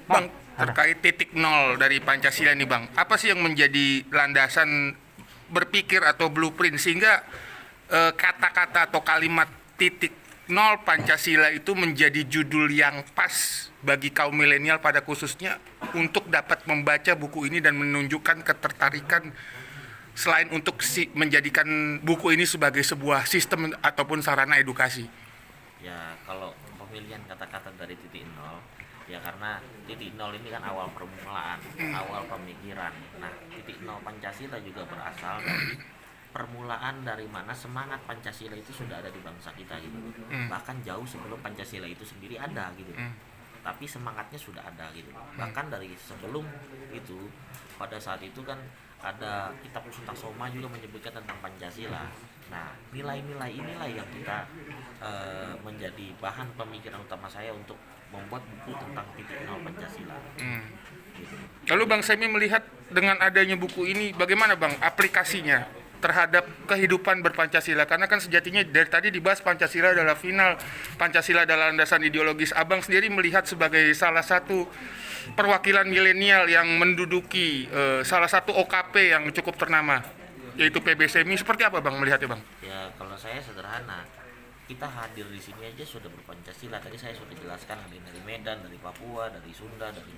Bang, terkait titik nol dari Pancasila nih Bang, apa sih yang menjadi landasan berpikir atau blueprint sehingga kata-kata atau kalimat titik nol Pancasila itu menjadi judul yang pas bagi kaum milenial pada khususnya untuk dapat membaca buku ini dan menunjukkan ketertarikan selain untuk menjadikan buku ini sebagai sebuah sistem ataupun sarana edukasi. Ya kalau pemilihan kata-kata dari titik nol, ya karena titik nol ini kan awal permulaan, awal pemikiran. Nah, titik nol Pancasila juga berasal dari permulaan dari mana semangat Pancasila itu sudah ada di bangsa kita gitu. Bahkan jauh sebelum Pancasila itu sendiri ada gitu. Tapi semangatnya sudah ada gitu. Bahkan dari sebelum itu, pada saat itu kan ada kitab Suta Soma juga menyebutkan tentang Pancasila. Nah, nilai-nilai inilah yang kita menjadi bahan pemikiran utama saya untuk membuat buku tentang titik nol Pancasila. Gitu. Lalu Bang Semi melihat dengan adanya buku ini bagaimana Bang aplikasinya terhadap kehidupan berpancasila, karena kan sejatinya dari tadi dibahas Pancasila adalah final, Pancasila adalah landasan ideologis. Abang sendiri melihat sebagai salah satu perwakilan milenial yang menduduki salah satu OKP yang cukup ternama yaitu PB Semi, seperti apa Bang melihatnya Bang? Ya kalau saya sederhana, kita hadir di sini aja sudah berpancasila. Tadi saya sudah jelaskan ada dari Medan, dari Papua, dari Sunda, dari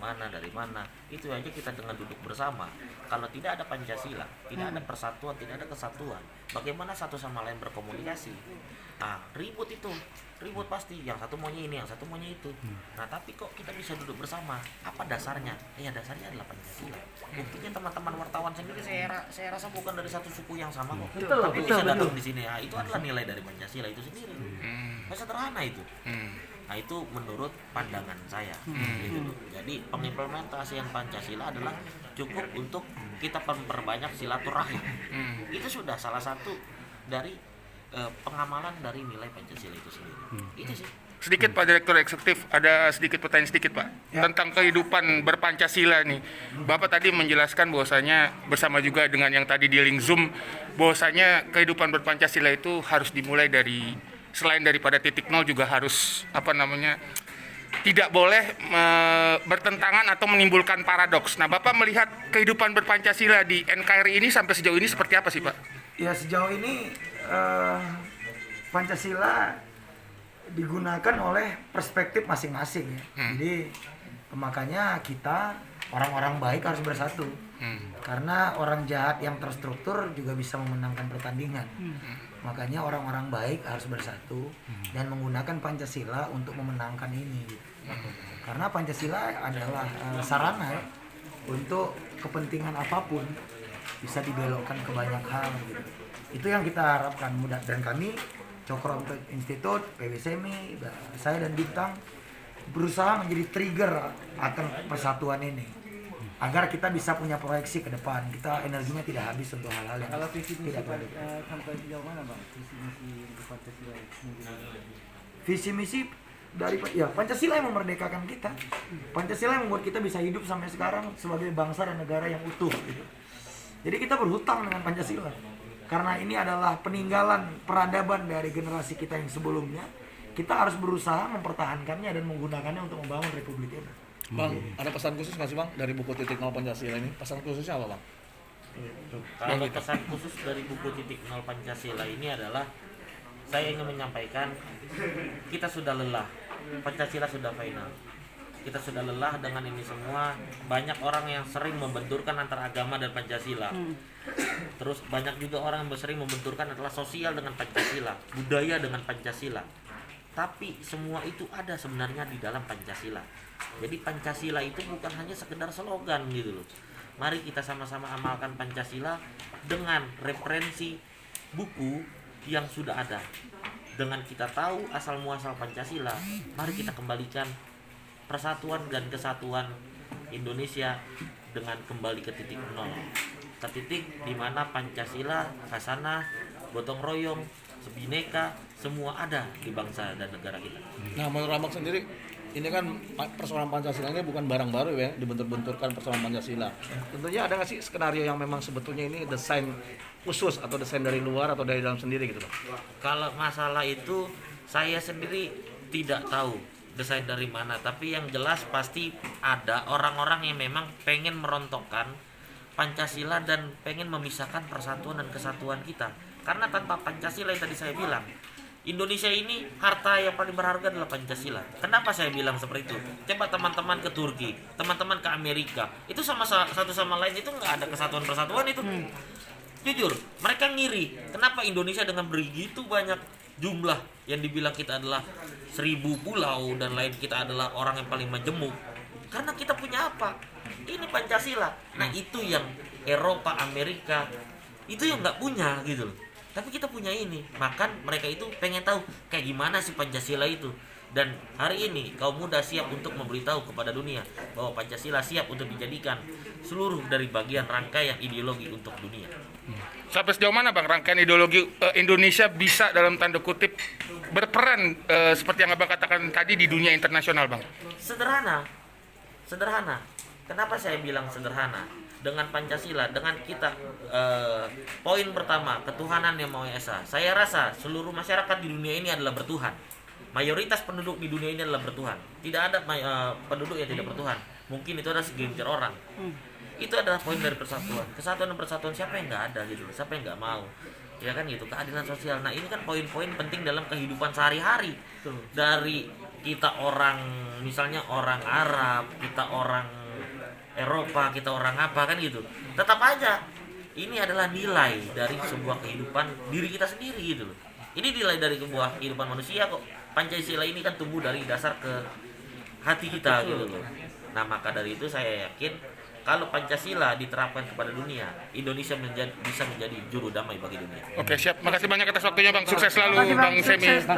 mana. Itu aja kita dengan duduk bersama. Kalau tidak ada Pancasila, tidak ada persatuan, tidak ada kesatuan. Bagaimana satu sama lain berkomunikasi? Ah, ribut itu, ribut pasti. Yang satu maunya ini, yang satu maunya itu. Nah, tapi kok kita bisa duduk bersama? Apa dasarnya? Ya dasarnya adalah Pancasila. Buktinya teman-teman wartawan sendiri saya rasa bukan dari satu suku yang sama kok. Tapi bisa datang di sini. Ya, itu adalah nilai dari Pancasila itu sendiri. Sederhana itu. Nah itu menurut pandangan saya. Gitu. Jadi pengimplementasian Pancasila adalah cukup untuk kita memperbanyak silaturahim. Itu sudah salah satu dari pengamalan dari nilai Pancasila itu sendiri. Itu sih. Sedikit Pak Direktur Eksekutif, ada sedikit pertanyaan sedikit Pak tentang kehidupan berpancasila nih. Bapak tadi menjelaskan bahwasanya bersama juga dengan yang tadi di link Zoom, bahwasanya kehidupan berpancasila itu harus dimulai dari selain daripada titik nol juga harus tidak boleh bertentangan atau menimbulkan paradoks. Nah, Bapak melihat kehidupan berpancasila di NKRI ini sampai sejauh ini seperti apa sih, Pak? Ya sejauh ini Pancasila digunakan oleh perspektif masing-masing ya. Jadi makanya kita orang-orang baik harus bersatu. Karena orang jahat yang terstruktur juga bisa memenangkan pertandingan. Makanya orang-orang baik harus bersatu dan menggunakan Pancasila untuk memenangkan ini. Karena Pancasila adalah sarana ya, untuk kepentingan apapun bisa dibelokkan ke banyak hal gitu. Itu yang kita harapkan mudah, dan kami Cokro Institute, PB Semi, saya dan Bintang berusaha menjadi trigger akan persatuan ini agar kita bisa punya proyeksi ke depan. Kita energinya tidak habis untuk hal-hal yang kalau visi misi tidak produktif. sampai sejauh mana Bang visi misi Pancasila sendiri? Visi misi dari ya Pancasila yang memerdekakan kita. Pancasila yang membuat kita bisa hidup sampai sekarang sebagai bangsa dan negara yang utuh gitu. Jadi kita berhutang dengan Pancasila. Karena ini adalah peninggalan peradaban dari generasi kita yang sebelumnya. Kita harus berusaha mempertahankannya dan menggunakannya untuk membangun republik ini. Bang, ada pesan khusus nggak sih Bang dari buku titik nol Pancasila ini? Pesan khususnya apa Bang? Kalau pesan khusus dari buku titik nol Pancasila ini adalah saya ingin menyampaikan kita sudah lelah, Pancasila sudah final. Kita sudah lelah dengan ini semua. Banyak orang yang sering membenturkan antara agama dan Pancasila. Terus banyak juga orang yang sering membenturkan adalah sosial dengan Pancasila, budaya dengan Pancasila. Tapi semua itu ada sebenarnya di dalam Pancasila. Jadi Pancasila itu bukan hanya sekedar slogan gitu loh. Mari kita sama-sama amalkan Pancasila dengan referensi buku yang sudah ada. Dengan kita tahu asal muasal Pancasila, mari kita kembalikan persatuan dan kesatuan Indonesia dengan kembali ke titik nol. Ke titik di mana Pancasila, hasanah, gotong royong, sebineka semua ada di bangsa dan negara kita. Nah, menurut Abang sendiri, ini kan persoalan Pancasila ini bukan barang baru ya, dibentur-benturkan persoalan Pancasila. Tentunya ada nggak sih skenario yang memang sebetulnya ini desain khusus atau desain dari luar atau dari dalam sendiri gitu Bang? Kalau masalah itu saya sendiri tidak tahu desain dari mana, tapi yang jelas pasti ada orang-orang yang memang pengen merontokkan Pancasila dan pengen memisahkan persatuan dan kesatuan kita. Karena tanpa Pancasila yang tadi saya bilang, Indonesia ini harta yang paling berharga adalah Pancasila. Kenapa saya bilang seperti itu? Coba teman-teman ke Turki, teman-teman ke Amerika, itu satu sama lain itu nggak ada kesatuan-persatuan itu. Jujur, mereka ngiri. Kenapa Indonesia dengan begitu banyak jumlah yang dibilang kita adalah 1000 pulau dan lain, kita adalah orang yang paling majemuk? Karena kita punya apa? Ini Pancasila. Nah itu yang Eropa, Amerika itu yang nggak punya gitu loh. Tapi kita punya ini. Makan mereka itu pengen tahu kayak gimana sih Pancasila itu. Dan hari ini kaum muda siap untuk memberitahu kepada dunia bahwa Pancasila siap untuk dijadikan seluruh dari bagian rangkaian ideologi untuk dunia. Sampai sejauh mana Bang rangkaian ideologi Indonesia bisa dalam tanda kutip berperan seperti yang Abang katakan tadi di dunia internasional, Bang? Sederhana. Kenapa saya bilang sederhana? Dengan Pancasila, dengan kita poin pertama, ketuhanan yang Maha Esa. Saya rasa seluruh masyarakat di dunia ini adalah bertuhan. Mayoritas penduduk di dunia ini adalah bertuhan. Tidak ada penduduk yang tidak bertuhan. Mungkin itu adalah segelintir orang. Itu adalah poin dari persatuan. Kesatuan dan persatuan siapa yang nggak ada gitu, siapa yang nggak mau, ya kan gitu. Keadilan sosial. Nah ini kan poin-poin penting dalam kehidupan sehari-hari. Dari kita orang, misalnya orang Arab, kita orang Eropa, kita orang apa kan gitu. Tetap aja ini adalah nilai dari sebuah kehidupan diri kita sendiri gitu loh. Ini nilai dari sebuah kehidupan manusia kok. Pancasila ini kan tumbuh dari dasar ke hati kita gitu loh. Nah maka dari itu saya yakin kalau Pancasila diterapkan kepada dunia, Indonesia bisa menjadi juru damai bagi dunia. Oke, siap. Makasih banyak atas waktunya Bang. Sukses selalu Makasih, Bang. Bang Semi. Sukses.